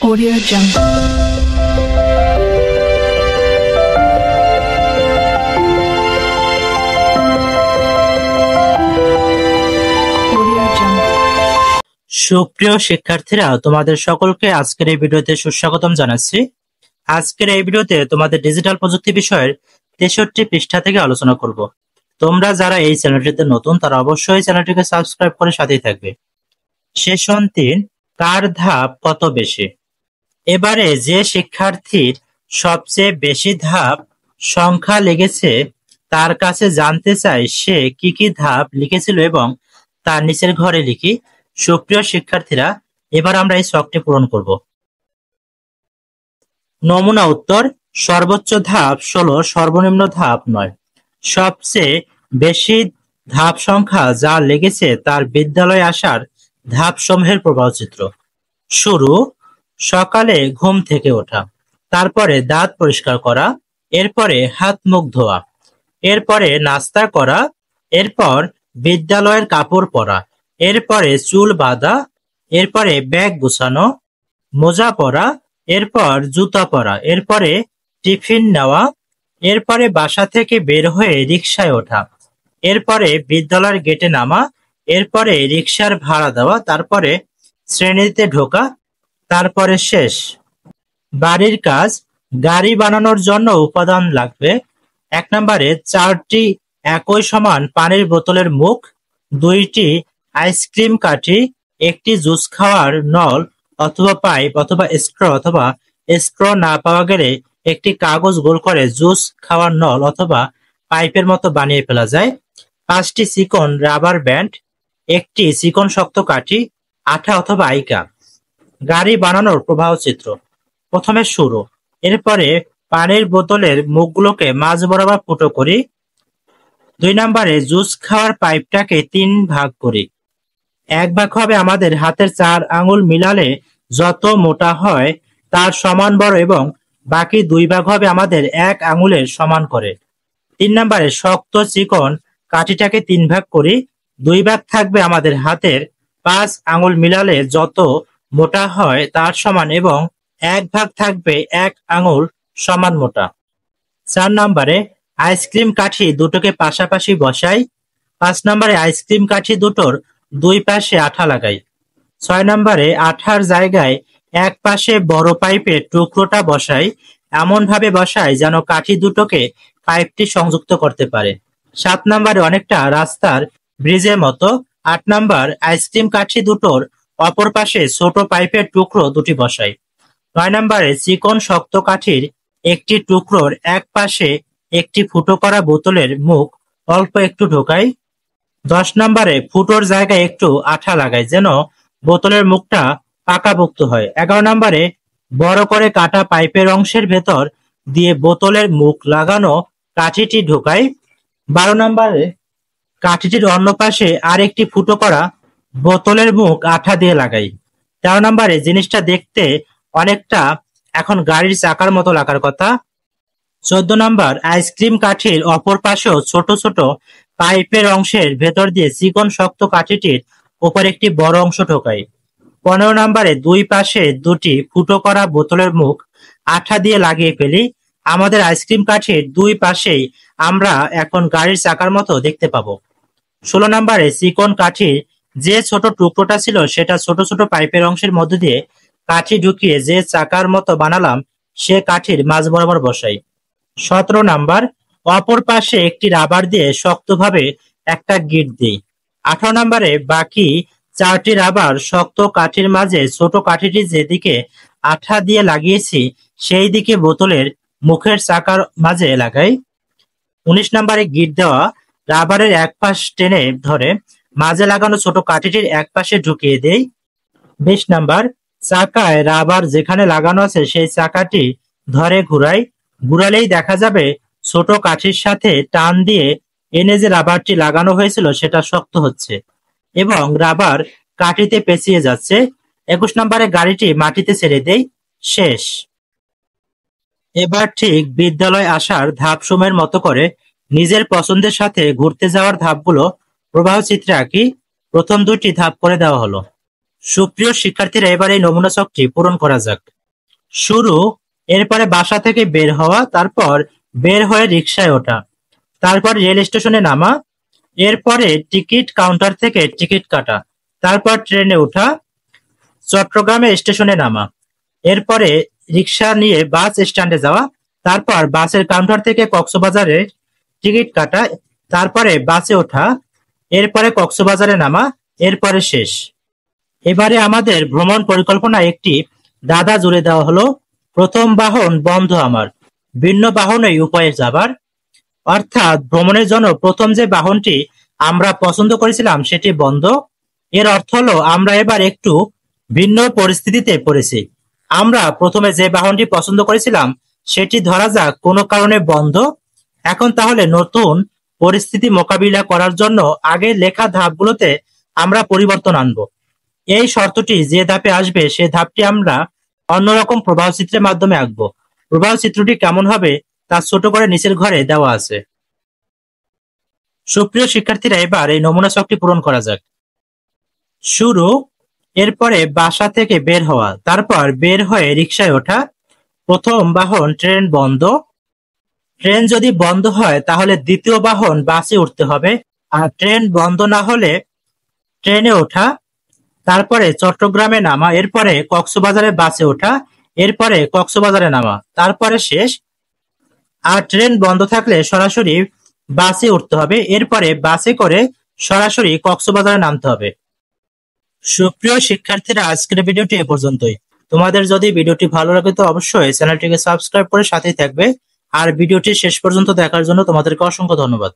Audio Jungle. সুপ্রিয় শিক্ষার্থীরা, তোমাদের সকলকে আজকের এই ভিডিওতে সুস্বাগতম জানাচ্ছি। আজকের এই ভিডিওতে তোমাদের ডিজিটাল প্রযুক্তি বিষয়ের 63 পৃষ্ঠা থেকে আলোচনা করব। তোমরা যারা এই চ্যানেলটিতে নতুন তারা অবশ্যই চ্যানেলটিকে সাবস্ক্রাইব করে সাথেই থাকবে। সেশন 3, কার ধাপ কত বেশি। এবারে যে শিক্ষার্থীর সবচেয়ে বেশি ধাপ সংখ্যা লেগেছে তার কাছে জানতে চাই সে কি কি ধাপ লিখেছিল এবং তার নিচের ঘরে লিখি। সুপ্রিয় শিক্ষার্থীরা, এবার আমরা এই ছকটি পূরণ করব। নমুনা উত্তর: সর্বোচ্চ ধাপ 16, সর্বনিম্ন ধাপ 9। সবচেয়ে বেশি ধাপ সংখ্যা যা লেগেছে তার বিদ্যালয়ে আসার ধাপসমূহের প্রবাহচিত্র। শুরু: সকালে ঘুম থেকে ওঠা, তারপরে দাঁত পরিষ্কার করা, এরপরে হাত মুখ ধোয়া, এরপরে নাস্তা করা, এরপর বিদ্যালয়ের কাপড় পরা, এরপরে চুল বাঁধা, এরপরে ব্যাগ গুছানো, মোজা পরা, এরপর জুতা পরা, এরপরে টিফিন নেওয়া, এরপরে বাসা থেকে বের হয়ে রিকশায় ওঠা, এরপরে বিদ্যালয়ের গেটে নামা, এরপরে রিকশার ভাড়া দেওয়া, তারপরে শ্রেণীতে ঢোকা, তারপরে শেষ। বাড়ির কাজ: গাড়ি বানানোর জন্য উপাদান লাগবে। 1 নম্বরে 4টি একই সমান পানির বোতলের মুখ, 2টি আইসক্রিম কাঠি, 1টি জুস খাওয়ার নল অথবা পাইপ অথবা স্ট্র না পাওয়া গেলে একটি কাগজ গোল করে জুস খাওয়ার নল অথবা পাইপের মতো বানিয়ে ফেলা যায়। 5টি চিকন রাবার ব্যান্ড, 1টি চিকন শক্ত কাঠি, আঠা অথবা আইকা। গাড়ি বানানোর প্রবাহ চিত্র: প্রথমে শুরু, এরপরে পানির বোতলের মুখগুলোকে মাঝ বরাবর ফুটো করি। 2 নম্বরে জুস খাওয়ার পাইপটাকে 3 ভাগ করি। 1 ভাগ হবে আমাদের হাতের 4 আঙুল মিলালে যত মোটা হয় তার সমান বড় এবং বাকি 2 ভাগ হবে আমাদের 1 আঙুলের সমান করে। 3 নম্বরে শক্ত চিকন কাঠিটাকে 3 ভাগ করি। 2 ভাগ থাকবে আমাদের হাতের 5 আঙুল মিলালে যত মোটা হয় তার সমান এবং 1 ভাগ থাকবে 1 আঙুল সমান মোটা। 4 নম্বরে আইসক্রিম কাঠি দুটোকে পাশাপাশি বসাই। 5 নম্বরে আইসক্রিম কাঠি দুটোর 2 পাশে আঠা লাগাই। 6 নম্বরে আঠার জায়গায় এক পাশে বড় পাইপের টুকরোটা বসাই, এমন ভাবে বসাই যেন কাঠি দুটোকে পাইপটি সংযুক্ত করতে পারে। 7 নম্বরে অনেকটা রাস্তার ব্রিজের মতো। 8 নম্বর আইসক্রিম কাঠি দুটোর অপর পাশে ছোট পাইপের টুকরো দুটি বসাই। 9 নম্বরে চিকন শক্ত কাঠির একটি টুকরোর এক পাশে একটি ফুটো করা বোতলের মুখ অল্প একটু ঢোকাই। 10 নম্বরে ফুটোর জায়গায় একটু আঠা লাগাই যেন বোতলের মুখটা পাকাপোক্ত হয়। 11 নম্বরে বড় করে কাটা পাইপের অংশের ভেতর দিয়ে বোতলের মুখ লাগানো কাঠিটি ঢোকাই। 12 নম্বরে কাঠিটির অন্য পাশে আর একটি ফুটো করা বোতলের মুখ আঠা দিয়ে লাগাই। 13 নম্বরে জিনিসটা দেখতে অনেকটা এখন গাড়ির চাকার মতো লাগার কথা। 14 নম্বর আইসক্রিম কাঠির অপর পাশেও ছোট ছোট পাইপের অংশের ভেতর দিয়ে চিকন শক্ত কাঠিটির উপর একটি বড় অংশ ঢোকাই। 15 নম্বরে 2 পাশে 2টি ফুটো করা বোতলের মুখ আঠা দিয়ে লাগিয়ে ফেলি। আমাদের আইসক্রিম কাঠির 2 পাশেই আমরা এখন গাড়ির চাকার মতো দেখতে পাবো। 16 নম্বরে চিকন কাঠির যে ছোট টুকরোটা ছিল সেটা ছোট ছোট পাইপের অংশের মধ্যে দিয়ে কাঠি ঢুকিয়ে যে চাকার মতো বানালাম সে কাঠির মাঝ বরাবর বসাই। 17 নাম্বার অপর পাশে একটি রাবার দিয়ে শক্তভাবে একটা গিঁট দিই। 18 নম্বরে বাকি 4টি রাবার শক্ত কাঠির মাঝে ছোট কাঠিটি যেদিকে আঠা দিয়ে লাগিয়েছি সেই দিকে বোতলের মুখের চাকার মাঝে লাগাই। 19 নম্বরে গিঁট দেওয়া রাবারের এক পাশ টেনে ধরে মাঝে লাগানো ছোট কাঠিটির এক পাশে ঢুকিয়ে দেই। 20 নাম্বার চাকায় রাবার যেখানে লাগানো আছে সেই চাকাটি ধরে ঘুরাই। ঘুরালেই দেখা যাবে ছোট কাঠির সাথে টান দিয়ে এনে যে রাবারটি লাগানো হয়েছিল সেটা শক্ত হচ্ছে এবং রাবার কাঠিতে পেঁচিয়ে যাচ্ছে। 21 নম্বরে গাড়িটি মাটিতে ছেড়ে দেই। শেষ। এবার ঠিক বিদ্যালয় আসার ধাপসমূহের মতো করে নিজের পছন্দের সাথে ঘুরতে যাওয়ার ধাপগুলো প্রবাহ চিত্রে আঁকি। প্রথম 2টি ধাপ করে দেওয়া হলো। সুপ্রিয় শিক্ষার্থীরা, এবার এই নমুনা ছকটি পূরণ করা যাক। শুরু, এরপরে বাসা থেকে বের হওয়া, তারপর বের হয়ে রিকশায় ওঠা, তারপর রেল স্টেশনে নামা, এরপরে টিকিট কাউন্টার থেকে টিকিট কাটা, তারপর ট্রেনে ওঠা, চট্টগ্রামে স্টেশনে নামা, এরপরে রিকশা নিয়ে বাস স্ট্যান্ডে যাওয়া, তারপর বাসের কাউন্টার থেকে কক্সবাজারে টিকিট কাটা, তারপরে বাসে ওঠা, এরপরে কক্সবাজারে নামা, এরপরে শেষ। এবারে আমাদের ভ্রমণ পরিকল্পনায় একটি ধাঁধা জুড়ে দেওয়া হলো। প্রথম বাহন বন্ধ আমার, ভিন্ন বাহনে উপায়ে যাবার। অর্থাৎ ভ্রমণের জন্য প্রথম যে বাহনটি আমরা পছন্দ করেছিলাম সেটি বন্ধ। এর অর্থ হলো আমরা এবার একটু ভিন্ন পরিস্থিতিতে পড়েছি। আমরা প্রথমে যে বাহনটি পছন্দ করেছিলাম সেটি ধরা যাক কোনো কারণে বন্ধ। এখন তাহলে নতুন পরিস্থিতি মোকাবিলা করার জন্য আগে লেখা ধাপগুলোতে আমরা পরিবর্তন আনব। এই শর্তটি যে ধাপে আসবে সে ধাপটি আমরা অন্যরকম প্রবাহ চিত্রের মাধ্যমে আঁকবো। প্রবাহ চিত্রটি কেমন হবে তা ছোট করে নিচের ঘরে দেওয়া আছে। সুপ্রিয় শিক্ষার্থীরা, এবার এই নমুনা ছকটি পূরণ করা যাক। শুরু, এরপরে বাসা থেকে বের হওয়া, তারপর বের হয়ে রিকশায় ওঠা, প্রথম বাহন ট্রেন বন্ধ। ট্রেন যদি বন্ধ হয় তাহলে দ্বিতীয় বাহন বাসে উঠতে হবে, আর ট্রেন বন্ধ না হলে ট্রেনে ওঠা, তারপরে চট্টগ্রামে নামা, এরপরে কক্সবাজারে বাসে ওঠা, এরপরে কক্সবাজারে নামা, তারপরে শেষ। আর ট্রেন বন্ধ থাকলে সরাসরি বাসে উঠতে হবে, এরপরে বাসে করে সরাসরি কক্সবাজারে নামতে হবে। সুপ্রিয় শিক্ষার্থীরা, আজকের ভিডিওটি এ পর্যন্তই। তোমাদের যদি ভিডিওটি ভালো লাগে তো অবশ্যই চ্যানেলটিকে সাবস্ক্রাইব করে সাথেই থাকবে। আর ভিডিওটি শেষ পর্যন্ত দেখার জন্য তোমাদেরকে অসংখ্য ধন্যবাদ।